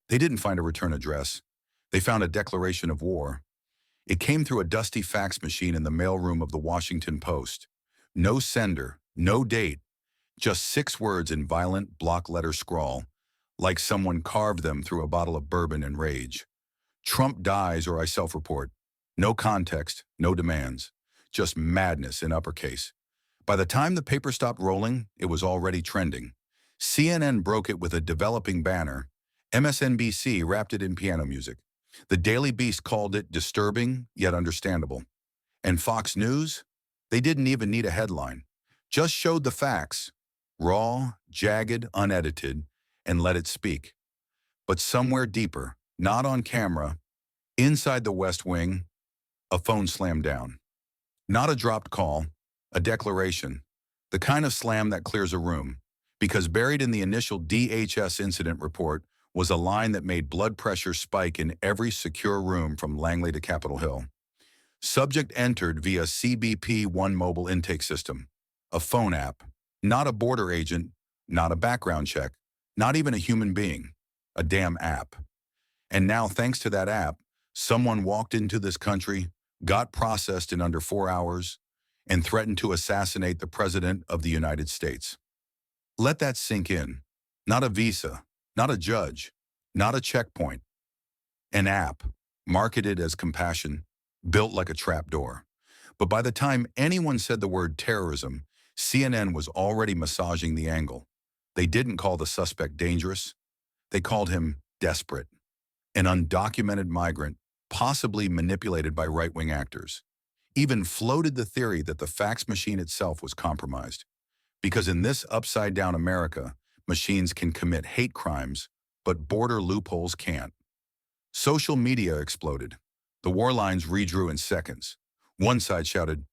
They didn't find a return address. They found a declaration of war. It came through a dusty fax machine in the mailroom of the Washington Post. No sender, no date, just 6 words in violent block letter scrawl, like someone carved them through a bottle of bourbon in rage. Trump dies or I self-report. No context, no demands, just madness in uppercase. By the time the paper stopped rolling, it was already trending. CNN broke it with a developing banner. MSNBC wrapped it in piano music. The Daily Beast called it disturbing yet understandable. And Fox News? They didn't even need a headline. Just showed the facts, raw, jagged, unedited, and let it speak. But somewhere deeper, not on camera, inside the West Wing, a phone slammed down. Not a dropped call, a declaration, the kind of slam that clears a room, because buried in the initial DHS incident report was a line that made blood pressure spike in every secure room from Langley to Capitol Hill. Subject entered via CBP One mobile intake system, a phone app, not a border agent, not a background check, not even a human being, a damn app. And now, thanks to that app, someone walked into this country, got processed in under 4 hours, and threatened to assassinate the President of the United States. Let that sink in. Not a visa, not a judge, not a checkpoint. An app, marketed as compassion, built like a trapdoor. But by the time anyone said the word terrorism, CNN was already massaging the angle. They didn't call the suspect dangerous. They called him desperate. An undocumented migrant, possibly manipulated by right-wing actors. Even floated the theory that the fax machine itself was compromised. Because in this upside-down America, machines can commit hate crimes, but border loopholes can't. Social media exploded. The war lines redrew in seconds. One side shouted,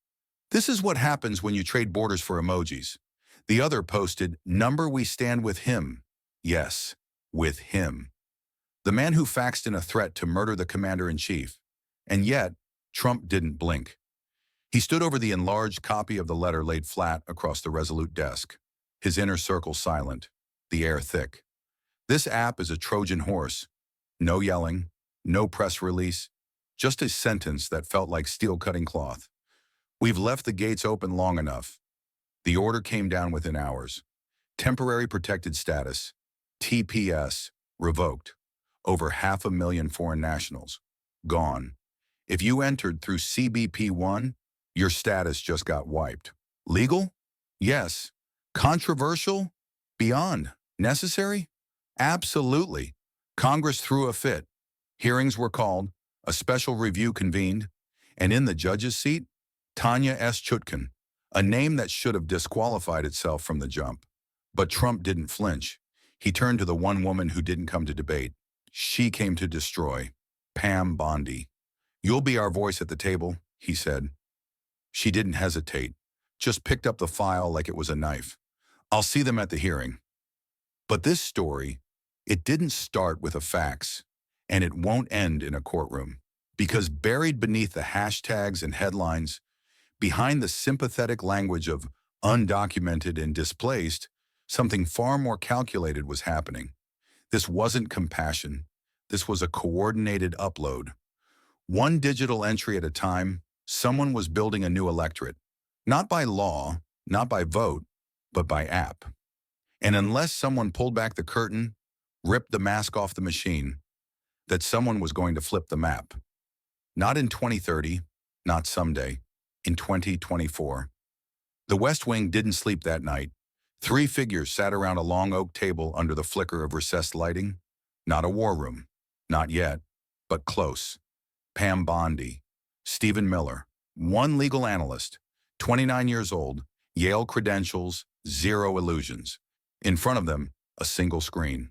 "This is what happens when you trade borders for emojis." The other posted, "Number we stand with him." Yes, with him. The man who faxed in a threat to murder the commander-in-chief. And yet, Trump didn't blink. He stood over the enlarged copy of the letter laid flat across the resolute desk, his inner circle silent, the air thick. This app is a Trojan horse. No yelling, no press release, just a sentence that felt like steel-cutting cloth. "We've left the gates open long enough." The order came down within hours. Temporary protected status, TPS, revoked. Over 500,000 foreign nationals, gone. If you entered through CBP One, your status just got wiped. Legal? Yes. Controversial? Beyond. Necessary? Absolutely. Congress threw a fit. Hearings were called, a special review convened, and in the judge's seat, Tanya S. Chutkan, a name that should have disqualified itself from the jump. But Trump didn't flinch. He turned to the one woman who didn't come to debate. She came to destroy. Pam Bondi. "You'll be our voice at the table," he said. She didn't hesitate, just picked up the file like it was a knife. "I'll see them at the hearing." But this story, it didn't start with a fax, and it won't end in a courtroom. Because buried beneath the hashtags and headlines, behind the sympathetic language of undocumented and displaced, something far more calculated was happening. This wasn't compassion. This was a coordinated upload. One digital entry at a time, someone was building a new electorate. Not by law, not by vote, but by app. And unless someone pulled back the curtain, ripped the mask off the machine, that someone was going to flip the map. Not in 2030, not someday, in 2024. The West Wing didn't sleep that night. 3 figures sat around a long oak table under the flicker of recessed lighting. Not a war room. Not yet, but close. Pam Bondi, Stephen Miller, one legal analyst, 29 years old, Yale credentials, 0 illusions. In front of them, a single screen.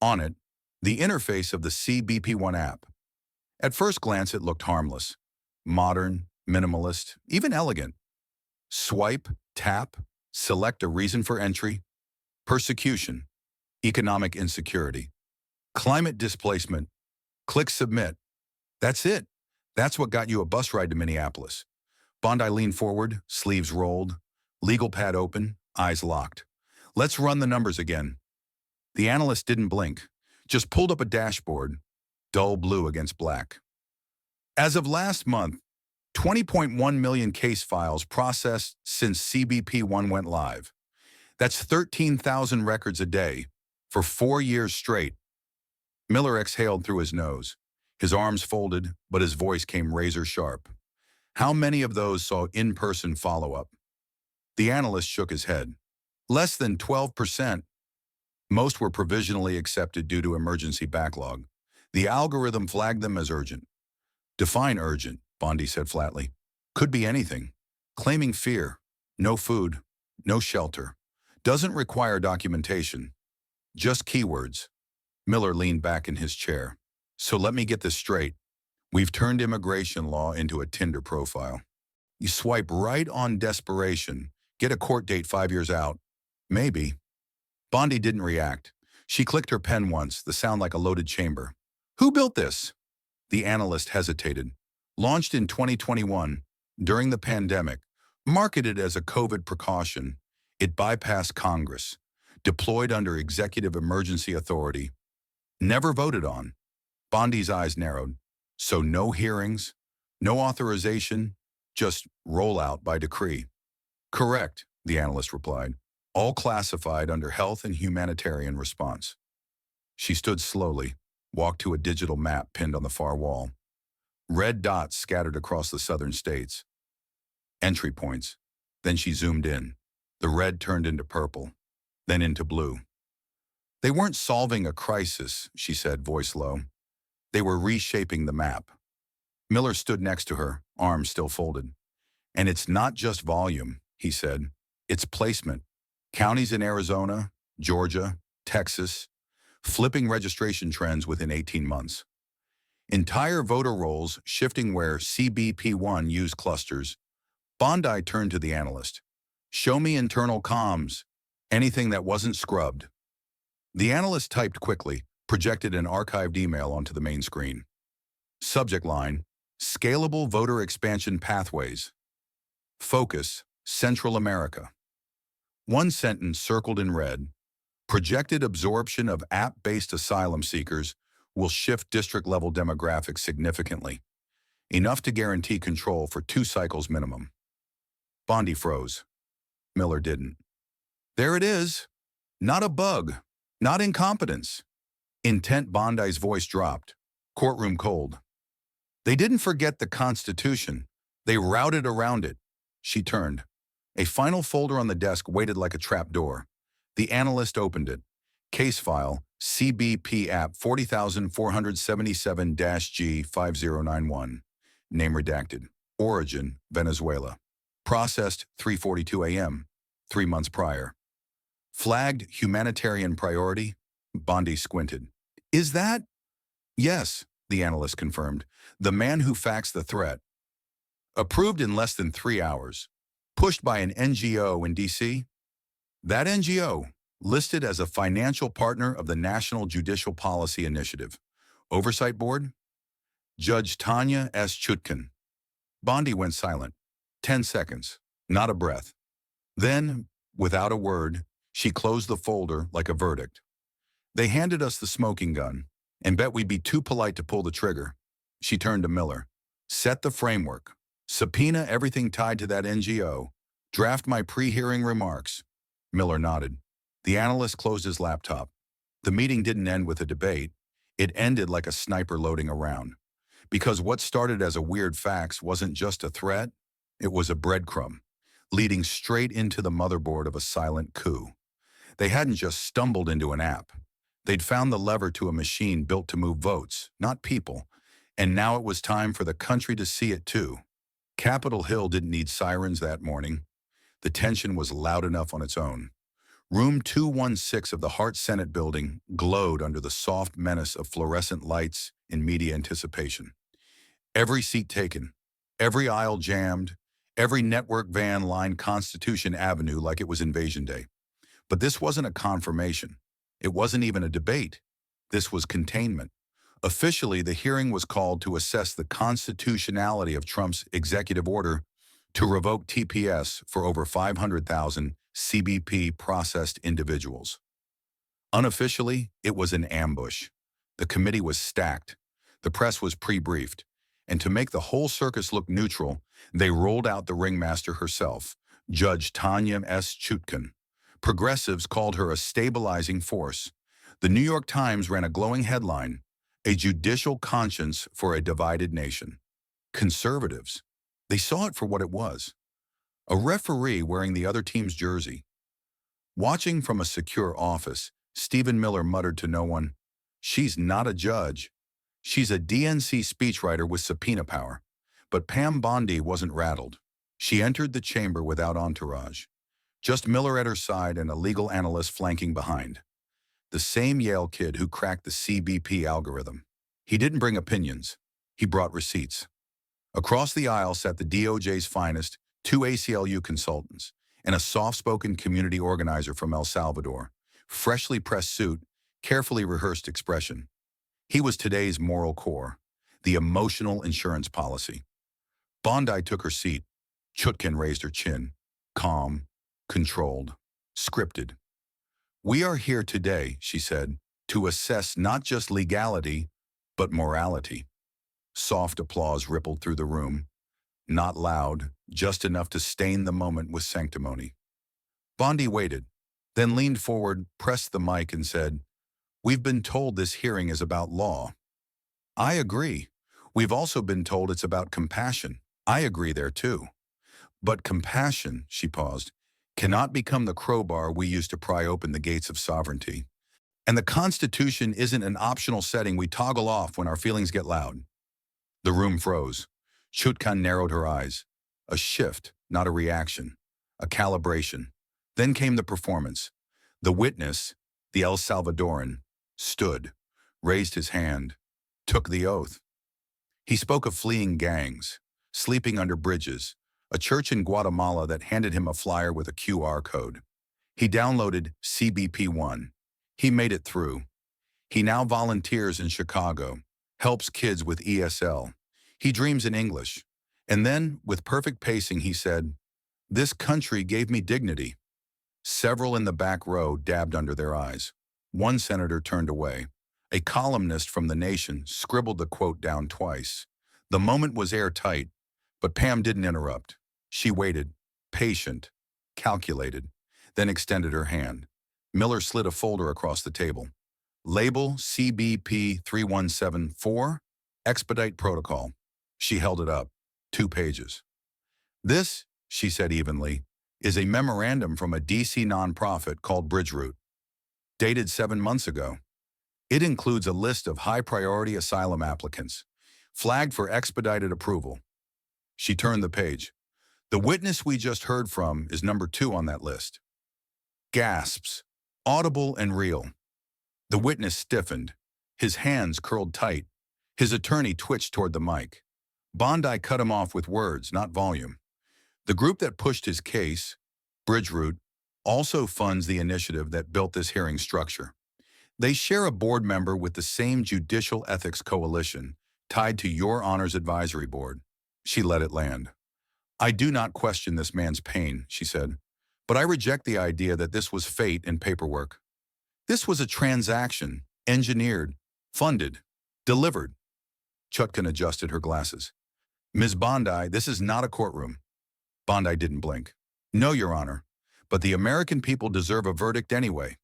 On it, the interface of the CBP One app. At first glance, it looked harmless. Modern, minimalist, even elegant. Swipe, tap, select a reason for entry. Persecution, economic insecurity, climate displacement. Click submit. That's it. That's what got you a bus ride to Minneapolis. Bondi leaned forward, sleeves rolled, legal pad open, eyes locked. "Let's run the numbers again." The analyst didn't blink. Just pulled up a dashboard, dull blue against black. As of last month, 20.1 million case files processed since CBP One went live. That's 13,000 records a day for 4 years straight. Miller exhaled through his nose. His arms folded, but his voice came razor sharp. How many of those saw in-person follow-up? The analyst shook his head. Less than 12%. Most were provisionally accepted due to emergency backlog. The algorithm flagged them as urgent. Define urgent, Bondi said flatly. Could be anything. Claiming fear, no food, no shelter. Doesn't require documentation. Just keywords. Miller leaned back in his chair. So let me get this straight. We've turned immigration law into a Tinder profile. You swipe right on desperation, get a court date 5 years out. Maybe. Bondi didn't react. She clicked her pen once, the sound like a loaded chamber. Who built this? The analyst hesitated. Launched in 2021, during the pandemic, marketed as a COVID precaution, it bypassed Congress, deployed under executive emergency authority, never voted on. Bondi's eyes narrowed. So no hearings, no authorization, just rollout by decree. Correct, the analyst replied. All classified under health and humanitarian response. She stood slowly, walked to a digital map pinned on the far wall. Red dots scattered across the southern states. Entry points. Then she zoomed in. The red turned into purple, then into blue. They weren't solving a crisis, she said, voice low. They were reshaping the map. Miller stood next to her, arms still folded. And it's not just volume, he said. It's placement. Counties in Arizona, Georgia, Texas, flipping registration trends within 18 months. Entire voter rolls shifting where CBP One used clusters. Bondi turned to the analyst. Show me internal comms, anything that wasn't scrubbed. The analyst typed quickly, projected an archived email onto the main screen. Subject line, Scalable Voter Expansion Pathways. Focus, Central America. One sentence circled in red, projected absorption of app-based asylum seekers will shift district-level demographics significantly, enough to guarantee control for 2 cycles minimum. Bondi froze. Miller didn't. There it is. Not a bug, not incompetence. Intent. Bondi's voice dropped. Courtroom cold. They didn't forget the Constitution. They routed around it. She turned. A final folder on the desk waited like a trapdoor. The analyst opened it. Case file, CBP app 40477-G5091. Name redacted. Origin, Venezuela. Processed 3:42 a.m., 3 months prior. Flagged humanitarian priority. Bondi squinted. Is that? Yes, the analyst confirmed. The man who faxed the threat. Approved in less than 3 hours. Pushed by an NGO in D.C. That NGO, listed as a financial partner of the National Judicial Policy Initiative. Oversight Board? Judge Tanya S. Chutkan. Bondi went silent. 10 seconds. Not a breath. Then, without a word, she closed the folder like a verdict. They handed us the smoking gun and bet we'd be too polite to pull the trigger. She turned to Miller. Set the framework. Subpoena everything tied to that NGO. Draft my pre-hearing remarks. Miller nodded. The analyst closed his laptop. The meeting didn't end with a debate. It ended like a sniper loading a round. Because what started as a weird fax wasn't just a threat, it was a breadcrumb, leading straight into the motherboard of a silent coup. They hadn't just stumbled into an app. They'd found the lever to a machine built to move votes, not people. And now it was time for the country to see it too. Capitol Hill didn't need sirens that morning. The tension was loud enough on its own. Room 216 of the Hart Senate building glowed under the soft menace of fluorescent lights in media anticipation. Every seat taken, every aisle jammed, every network van lined Constitution Avenue like it was Invasion Day. But this wasn't a confirmation. It wasn't even a debate. This was containment. Officially, the hearing was called to assess the constitutionality of Trump's executive order to revoke TPS for over 500,000 CBP processed individuals. Unofficially, it was an ambush. The committee was stacked. The press was pre-briefed. And to make the whole circus look neutral, they rolled out the ringmaster herself, Judge Tanya S. Chutkan. Progressives called her a stabilizing force. The New York Times ran a glowing headline, "A Judicial Conscience for a Divided Nation." Conservatives, they saw it for what it was. A referee wearing the other team's jersey. Watching from a secure office, Stephen Miller muttered to no one, "She's not a judge. She's a DNC speechwriter with subpoena power." But Pam Bondi wasn't rattled. She entered the chamber without entourage. Just Miller at her side and a legal analyst flanking behind. The same Yale kid who cracked the CBP algorithm. He didn't bring opinions. He brought receipts. Across the aisle sat the DOJ's finest, 2 ACLU consultants, and a soft-spoken community organizer from El Salvador. Freshly pressed suit, carefully rehearsed expression. He was today's moral core, the emotional insurance policy. Bondi took her seat. Chutkan raised her chin. Calm, controlled, scripted. "We are here today," she said, "to assess not just legality, but morality." Soft applause rippled through the room. Not loud, just enough to stain the moment with sanctimony. Bondi waited, then leaned forward, pressed the mic, and said, "We've been told this hearing is about law. I agree. We've also been told it's about compassion. I agree there too. But compassion," she paused, "cannot become the crowbar we use to pry open the gates of sovereignty. And the Constitution isn't an optional setting we toggle off when our feelings get loud." The room froze. Chutkan narrowed her eyes. A shift, not a reaction. A calibration. Then came the performance. The witness, the El Salvadoran, stood, raised his hand, took the oath. He spoke of fleeing gangs, sleeping under bridges, a church in Guatemala that handed him a flyer with a QR code. He downloaded CBP One. He made it through. He now volunteers in Chicago, helps kids with ESL. He dreams in English. And then, with perfect pacing, he said, "This country gave me dignity." Several in the back row dabbed under their eyes. One senator turned away. A columnist from The Nation scribbled the quote down twice. The moment was airtight, but Pam didn't interrupt. She waited, patient, calculated, then extended her hand. Miller slid a folder across the table. Label CBP 3174, Expedite Protocol. She held it up, 2 pages. "This," she said evenly, "is a memorandum from a DC nonprofit called Bridgeroute, dated 7 months ago. It includes a list of high-priority asylum applicants, flagged for expedited approval." She turned the page. "The witness we just heard from is number 2 on that list." Gasps, audible and real. The witness stiffened. His hands curled tight. His attorney twitched toward the mic. Bondi cut him off with words, not volume. "The group that pushed his case, Bridgeroute, also funds the initiative that built this hearing structure. They share a board member with the same Judicial Ethics Coalition, tied to Your Honor's Advisory Board." She let it land. "I do not question this man's pain," she said, "but I reject the idea that this was fate and paperwork. This was a transaction, engineered, funded, delivered." Chutkan adjusted her glasses. "Ms. Bondi, this is not a courtroom." Bondi didn't blink. "No, Your Honor, but the American people deserve a verdict anyway."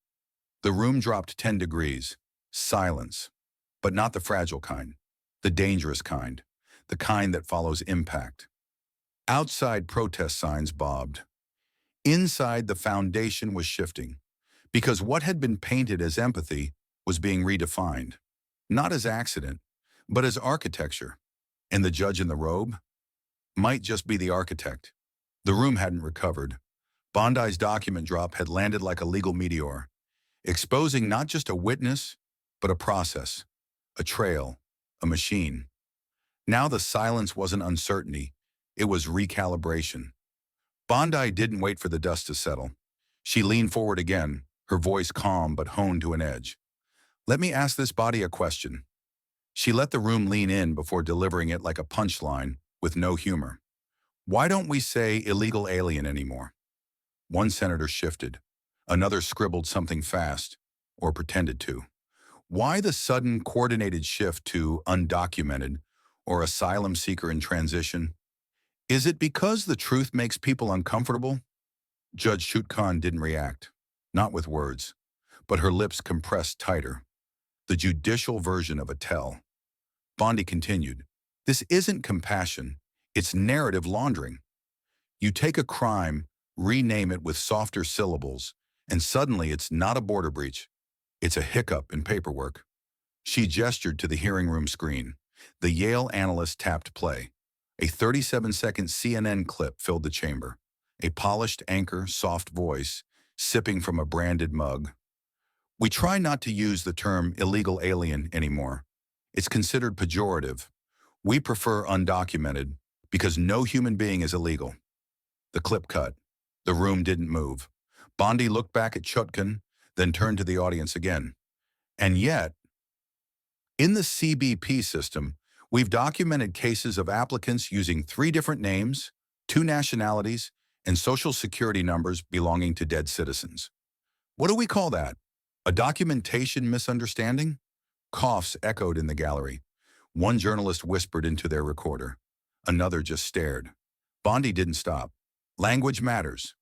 The room dropped 10 degrees. Silence. But not the fragile kind. The dangerous kind. The kind that follows impact. Outside protest signs bobbed. Inside, the foundation was shifting. Because what had been painted as empathy was being redefined. Not as accident, but as architecture. And the judge in the robe might just be the architect. The room hadn't recovered. Bondi's document drop had landed like a legal meteor, exposing not just a witness, but a process, a trail, a machine. Now the silence wasn't uncertainty, it was recalibration. Bondi didn't wait for the dust to settle. She leaned forward again, her voice calm but honed to an edge. "Let me ask this body a question." She let the room lean in before delivering it like a punchline, with no humor. "Why don't we say illegal alien anymore?" One senator shifted. Another scribbled something fast. or pretended to. Why the sudden coordinated shift to undocumented or asylum seeker in transition? Is it because the truth makes people uncomfortable? Judge Chutkan didn't react, not with words, but her lips compressed tighter, the judicial version of a tell. Bondi continued, "This isn't compassion, it's narrative laundering. You take a crime, rename it with softer syllables, and suddenly it's not a border breach. It's a hiccup in paperwork." She gestured to the hearing room screen. The Yale analyst tapped play. A 37-second CNN clip filled the chamber. A polished anchor, soft voice, sipping from a branded mug. "We try not to use the term illegal alien anymore. It's considered pejorative. We prefer undocumented because no human being is illegal." The clip cut. The room didn't move. Bondi looked back at Chutkan, then turned to the audience again. "And yet, in the CBP system, we've documented cases of applicants using 3 different names, 2 nationalities, and social security numbers belonging to dead citizens. What do we call that? A documentation misunderstanding?" Coughs echoed in the gallery. One journalist whispered into their recorder. Another just stared. Bondi didn't stop. "Language matters.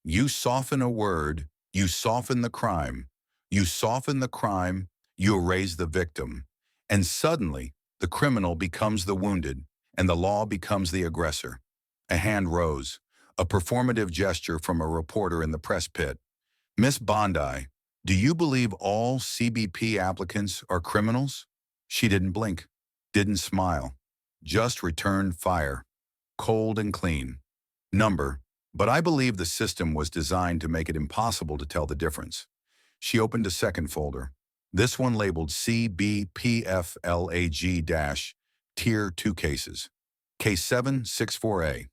You soften a word, you soften the crime. You soften the crime, you erase the victim. And suddenly, the criminal becomes the wounded, and the law becomes the aggressor." A hand rose, a performative gesture from a reporter in the press pit. "Miss Bondi, do you believe all CBP applicants are criminals?" She didn't blink, didn't smile, just returned fire, cold and clean. "Number, but I believe the system was designed to make it impossible to tell the difference." She opened a second folder, this one labeled CBPFLAG-Tier 2 cases. Case 764A.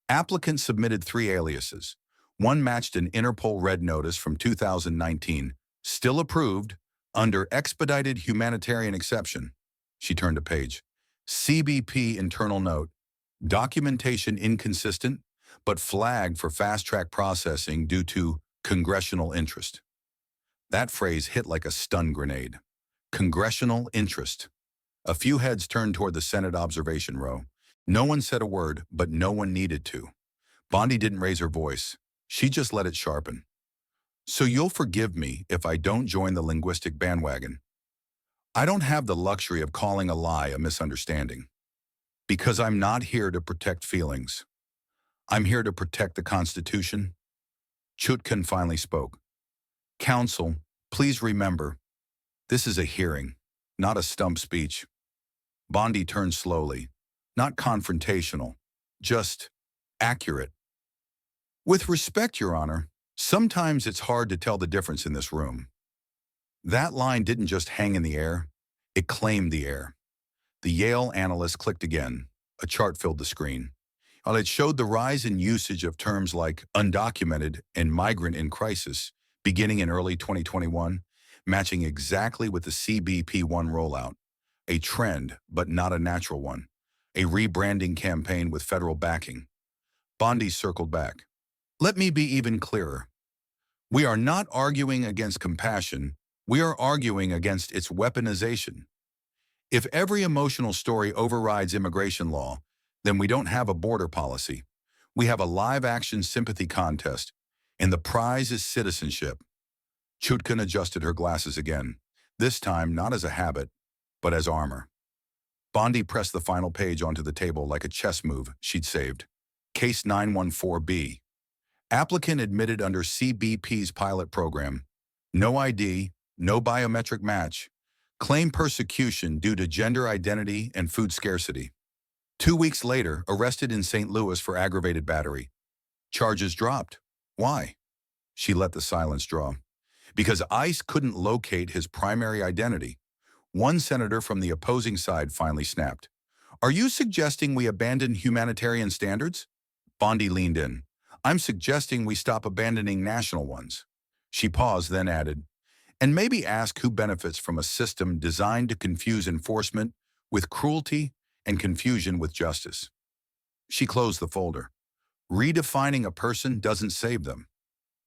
Applicant submitted 3 aliases. One matched an Interpol red notice from 2019, still approved, under expedited humanitarian exception. She turned a page. CBP internal note. Documentation inconsistent, but flagged for fast-track processing due to congressional interest. That phrase hit like a stun grenade. Congressional interest. A few heads turned toward the Senate observation row. No one said a word, but no one needed to. Bondi didn't raise her voice. She just let it sharpen. "So you'll forgive me if I don't join the linguistic bandwagon. I don't have the luxury of calling a lie a misunderstanding. Because I'm not here to protect feelings. I'm here to protect the Constitution." Chutkan finally spoke. "Counsel, please remember, this is a hearing, not a stump speech." Bondi turned slowly, not confrontational, just accurate. "With respect, Your Honor, sometimes it's hard to tell the difference in this room." That line didn't just hang in the air, it claimed the air. The Yale analyst clicked again. A chart filled the screen. While it showed the rise in usage of terms like undocumented and migrant in crisis, beginning in early 2021, matching exactly with the CBP One rollout. A trend, but not a natural one. A rebranding campaign with federal backing. Bondi circled back. "Let me be even clearer. We are not arguing against compassion, we are arguing against its weaponization. If every emotional story overrides immigration law, then we don't have a border policy. We have a live-action sympathy contest, and the prize is citizenship." Chutkan adjusted her glasses again, this time not as a habit, but as armor. Bondi pressed the final page onto the table like a chess move she'd saved. Case 914B. Applicant admitted under CBP's pilot program. No ID, no biometric match. Claim persecution due to gender identity and food scarcity. 2 weeks later, arrested in St. Louis for aggravated battery. Charges dropped. Why? She let the silence draw. Because ICE couldn't locate his primary identity. One senator from the opposing side finally snapped. "Are you suggesting we abandon humanitarian standards?" Bondi leaned in. "I'm suggesting we stop abandoning national ones." She paused, then added, "And maybe ask who benefits from a system designed to confuse enforcement with cruelty and confusion with justice." She closed the folder. "Redefining a person doesn't save them.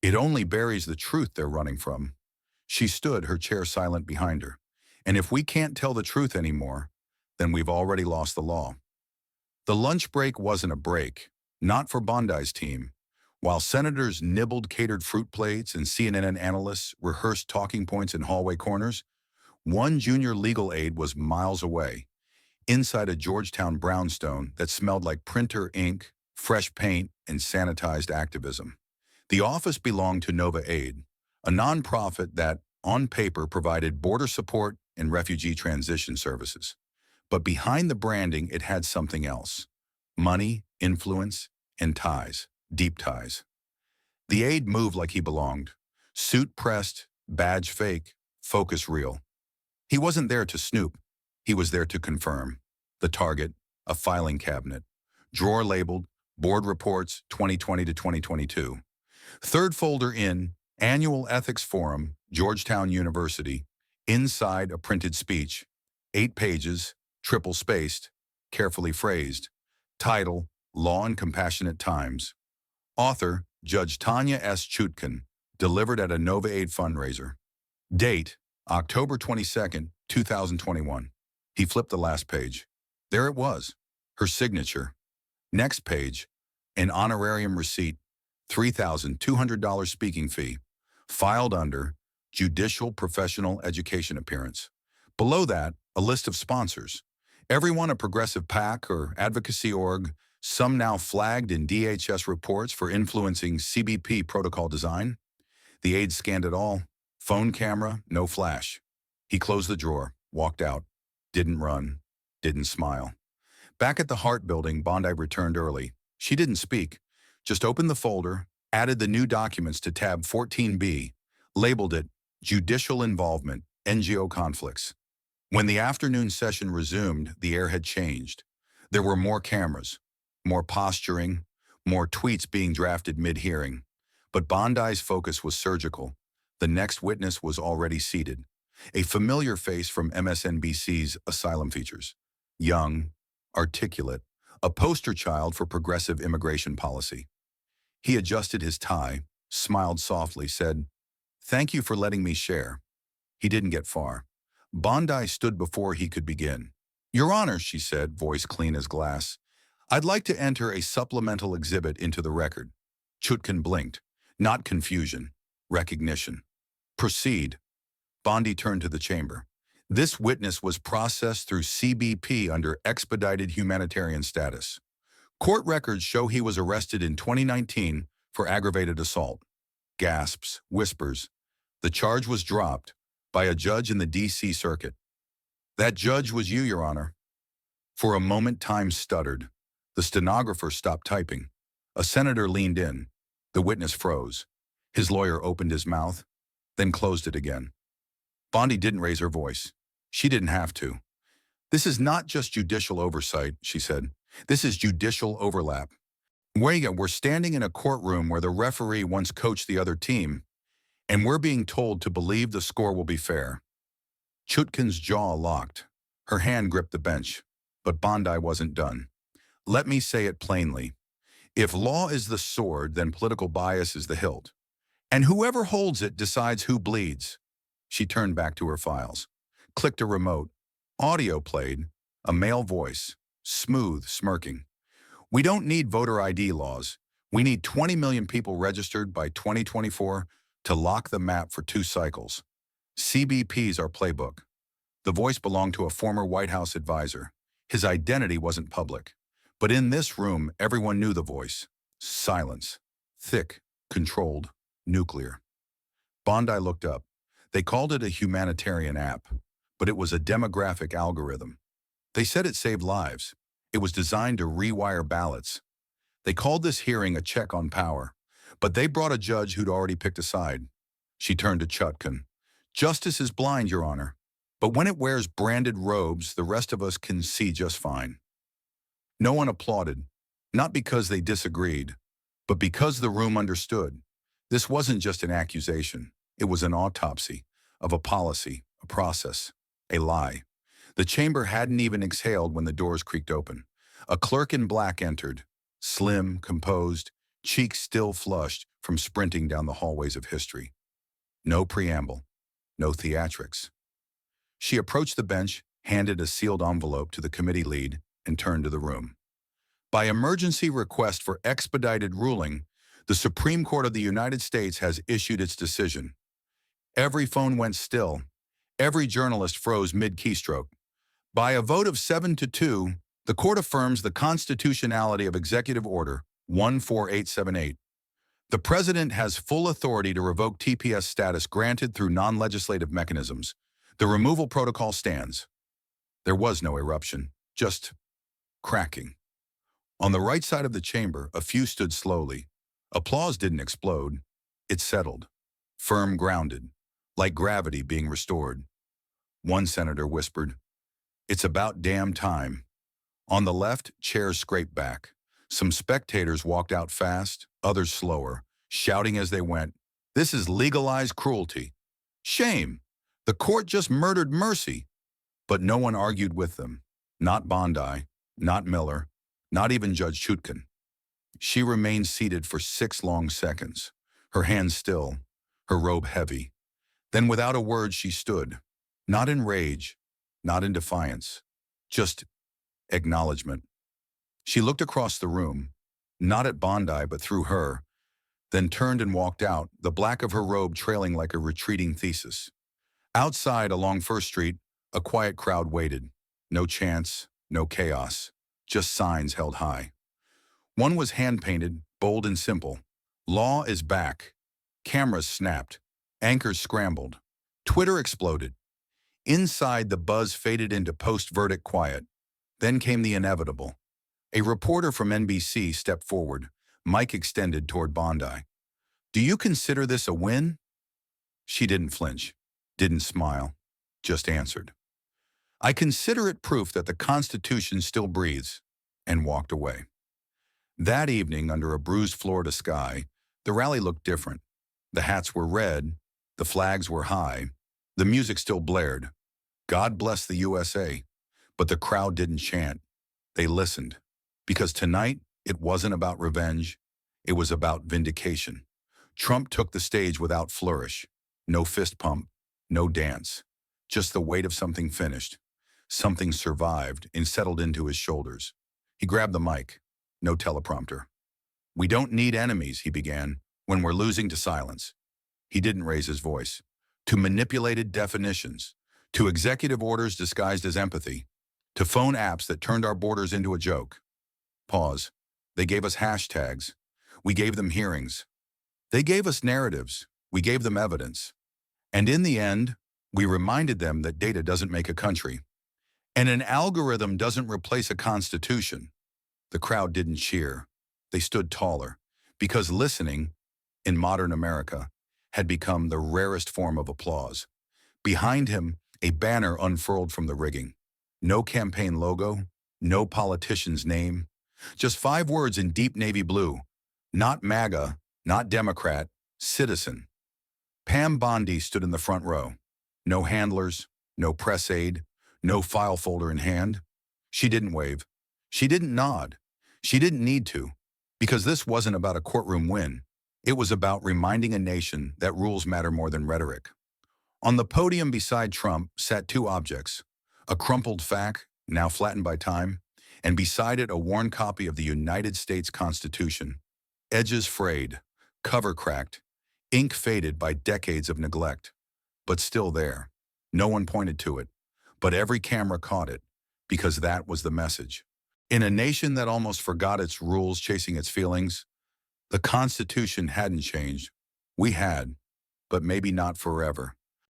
It only buries the truth they're running from." She stood, her chair silent behind her. And if we can't tell the truth anymore, then we've already lost the law. The lunch break wasn't a break, not for Bondi's team. While senators nibbled catered fruit plates and CNN analysts rehearsed talking points in hallway corners, one junior legal aide was miles away, inside a Georgetown brownstone that smelled like printer ink, fresh paint, and sanitized activism. The office belonged to Nova Aid, a nonprofit that, on paper, provided border support and refugee transition services. But behind the branding, it had something else: money, influence, and ties, deep ties. The aide moved like he belonged. Suit pressed, badge fake, focus real. He wasn't there to snoop. He was there to confirm. The target, a filing cabinet. Drawer labeled, Board Reports 2020 to 2022. Third folder in, Annual Ethics Forum, Georgetown University. Inside, a printed speech. 8 pages, triple-spaced, carefully phrased. Title, Law and Compassionate Times. Author, Judge Tanya S. Chutkan, delivered at a Nova Aid fundraiser. Date, October 22nd, 2021. He flipped the last page. There it was, her signature. Next page, an honorarium receipt, $3,200 speaking fee, filed under Judicial Professional Education Appearance. Below that, a list of sponsors. Everyone a progressive PAC or advocacy org, some now flagged in DHS reports for influencing CBP protocol design. The aide scanned it all. Phone camera, no flash. He closed the drawer, walked out, didn't run, didn't smile. Back at the Hart building, Bondi returned early. She didn't speak, just opened the folder, added the new documents to tab 14B, labeled it Judicial Involvement, NGO Conflicts. When the afternoon session resumed, the air had changed. There were more cameras, more posturing, more tweets being drafted mid-hearing. But Bondi's focus was surgical. The next witness was already seated. A familiar face from MSNBC's Asylum features. Young, articulate, a poster child for progressive immigration policy. He adjusted his tie, smiled softly, said, "Thank you for letting me share." He didn't get far. Bondi stood before he could begin. "Your Honor," she said, voice clean as glass, "I'd like to enter a supplemental exhibit into the record." Chutkan blinked. Not confusion, recognition. "Proceed." Bondi turned to the chamber. This witness was processed through CBP under expedited humanitarian status. Court records show he was arrested in 2019 for aggravated assault. Gasps, whispers. The charge was dropped by a judge in the D.C. Circuit. "That judge was you, Your Honor." For a moment, time stuttered. The stenographer stopped typing. A senator leaned in. The witness froze. His lawyer opened his mouth, then closed it again. Bondi didn't raise her voice. She didn't have to. "This is not just judicial oversight," she said. "This is judicial overlap. We're standing in a courtroom where the referee once coached the other team, and we're being told to believe the score will be fair." Chutkan's jaw locked. Her hand gripped the bench. But Bondi wasn't done. "Let me say it plainly. If law is the sword, then political bias is the hilt. And whoever holds it decides who bleeds." She turned back to her files, clicked a remote. Audio played, a male voice, smooth, smirking. "We don't need voter ID laws. We need 20 million people registered by 2024 to lock the map for 2 cycles. CBP's our playbook." The voice belonged to a former White House advisor. His identity wasn't public. But in this room, everyone knew the voice. Silence. Thick, controlled, nuclear. Bondi looked up. They called it a humanitarian app, but it was a demographic algorithm. They said it saved lives. It was designed to rewire ballots. They called this hearing a check on power, but they brought a judge who'd already picked a side. She turned to Chutkan. "Justice is blind, Your Honor, but when it wears branded robes, the rest of us can see just fine." No one applauded, not because they disagreed, but because the room understood. This wasn't just an accusation. It was an autopsy of a policy, a process, a lie. The chamber hadn't even exhaled when the doors creaked open. A clerk in black entered, slim, composed, cheeks still flushed from sprinting down the hallways of history. No preamble. no theatrics. She approached the bench, handed a sealed envelope to the committee lead, and turned to the room. By emergency request for expedited ruling, the Supreme Court of the United States has issued its decision. Every phone went still. Every journalist froze mid-keystroke. By a vote of 7-2, the court affirms the constitutionality of Executive Order 14878. The President has full authority to revoke TPS status granted through non-legislative mechanisms. The removal protocol stands. There was no eruption, just cracking. On the right side of the chamber, a few stood slowly. Applause didn't explode. It settled, firm, grounded, like gravity being restored. One senator whispered, "It's about damn time." On the left, chairs scraped back. Some spectators walked out fast, others slower, shouting as they went, "This is legalized cruelty. Shame! The court just murdered mercy." But no one argued with them. Not Bondi, not Miller, not even Judge Chutkan. She remained seated for 6 long seconds, her hands still, her robe heavy. Then without a word she stood, not in rage, not in defiance, just acknowledgement. She looked across the room, not at Bondi but through her, then turned and walked out, the black of her robe trailing like a retreating thesis. Outside along First Street, a quiet crowd waited. No chants, no chaos, just signs held high. One was hand-painted, bold and simple. "Law is back." Cameras snapped. Anchors scrambled. Twitter exploded. Inside, the buzz faded into post-verdict quiet. Then came the inevitable. A reporter from NBC stepped forward, mic extended toward Bondi. "Do you consider this a win?" She didn't flinch, didn't smile, just answered, "I consider it proof that the Constitution still breathes," and walked away. That evening, under a bruised Florida sky, the rally looked different. The hats were red, the flags were high, the music still blared. "God bless the USA," but the crowd didn't chant. They listened, because tonight it wasn't about revenge, it was about vindication. Trump took the stage without flourish, no fist pump, no dance, just the weight of something finished. Something survived and settled into his shoulders. He grabbed the mic. No teleprompter. "We don't need enemies," he began, "when we're losing to silence." He didn't raise his voice. To manipulated definitions, to executive orders disguised as empathy, to phone apps that turned our borders into a joke. Pause. They gave us hashtags. We gave them hearings. They gave us narratives. We gave them evidence. And in the end, we reminded them that data doesn't make a country. And an algorithm doesn't replace a constitution. The crowd didn't cheer. They stood taller, because listening, in modern America, had become the rarest form of applause. Behind him, a banner unfurled from the rigging. No campaign logo, no politician's name, just 5 words in deep navy blue. Not MAGA, not Democrat, citizen. Pam Bondi stood in the front row. No handlers, no press aid, no file folder in hand. She didn't wave. She didn't nod. She didn't need to, because this wasn't about a courtroom win. It was about reminding a nation that rules matter more than rhetoric. On the podium beside Trump sat 2 objects, a crumpled FAQ, now flattened by time, and beside it a worn copy of the United States Constitution. Edges frayed, cover cracked, ink faded by decades of neglect, but still there. No one pointed to it, but every camera caught it, because that was the message. In a nation that almost forgot its rules chasing its feelings, the Constitution hadn't changed. We had, but maybe not forever.